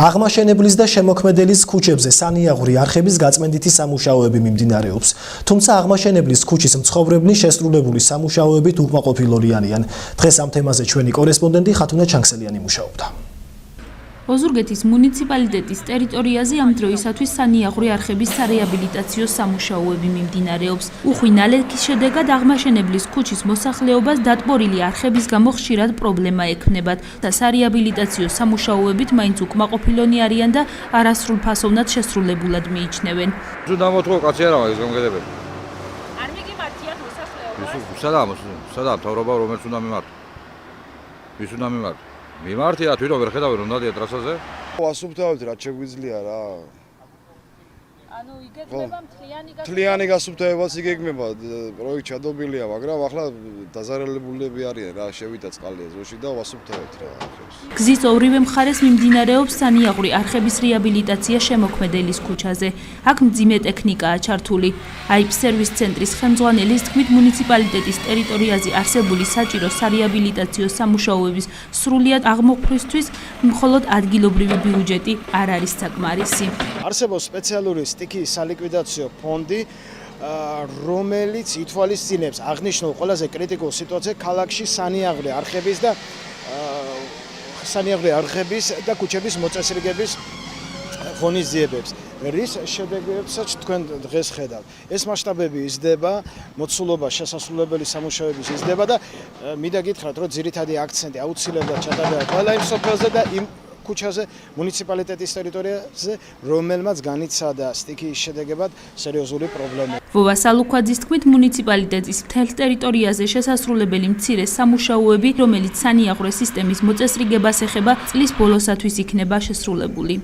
აღმაშენებლის და შემოქმედებლის ქუჩებზე სანიაღვრე არხების გაწმენდითი სამუშაოები მიმდინარეობს. თუმცა აღმაშენებლის ქუჩის მცხოვრებლები შესრულებული სამუშაოებით უკმაყოფილორიანიან. დღეს ამ თემაზე ჩვენი კორესპონდენტი ხათუნა ჩანგსელიანი მუშაობდა. ოზურგეთის მუნიციპალიტეტის ტერიტორიაზე ამ დროისათვის სანიაღვრე არხების სარეაბილიტაციო სამუშაოები მიმდინარეობს. უხვი ნალექის შედეგად აღმაშენებლის ქუჩის მოსახლეობას დატბორილი არხების გამო ხშირად პრობლემა ექმნებათ და სარეაბილიტაციო სამუშაოებით მაინც უკმაყოფილონი არიან და არასრულფასოვნად შესრულებულად მიიჩნევენ. ზუდამოთქო კაცი არა მაგის გამგედებები. არ მიგიმართიათ მოსახლეობას? სადაა მთავრობა რომელიც უნდა მიმართო? ვის უნდა მიმართო? მიმართია თვითონ ვერ ხედავენ რომ დადია ტრასაზე? ასუფთავებთ რაც შეგვიძლია რა. ანუ იგეგმება მთლიანი გასუფთავებაც იგეგმება, პროექტი ჩადობილია, მაგრამ ახლა დაზარალებულები არიან რა, შევიდა წყალი ეზოში და ვასუფთავებთ რა. გზის ორივე მხარეს მიმდინარეობს სანიაღვრე არხების რეაბილიტაცია შემოქმედებლის ქუჩაზე. აქ მძიმე ტექნიკაა ჩართული. აიპ სერვის ცენტრის ხელმძღვანელის თქმით, მუნიციპალიტეტის ტერიტორიაზე არსებული საჭირო სარეაბილიტაციო სამუშაოების სრულიად აღმოფხვისთვის მხოლოდ ადგილობრივი ბიუჯეტი არ არის საკმარისი. არსებობს სპეციალური სტიქიის სალიკვიდაციო ფონდი, რომელიც ითვალისწინებს აღნიშნულ ყველაზე კრიტიკულ სიტუაციას ქალაქში სანიაღვრე არხების და ქუჩების მოწესრიგების ღონისძიებებს, რის შედეგებსაც თქვენ დღეს ხედავთ. ეს მასშტაბები იზრდება, მოცულობა შესასრულებელი სამუშაოების იზრდება და მინდა გითხრათ, რომ ძირითადი აქცენტი აუცილებლად ჩატარდება ყველა იმ სოფელზე და იმ ქუჩაზე, მუნიციპალიტეტის ტერიტორიაზე, რომელმაც განიცადა სტიქიის შედეგებად სერიოზული პრობლემა. ვოვა სალუქვაძის თქმით, მუნიციპალიტეტის მთელ ტერიტორიაზე შესასრულებელი მცირე სამუშაოები, რომელიც სანიაღვრე სისტემის მოწესრიგებას ეხება, წლის ბოლოსათვის იქნება შესრულებული.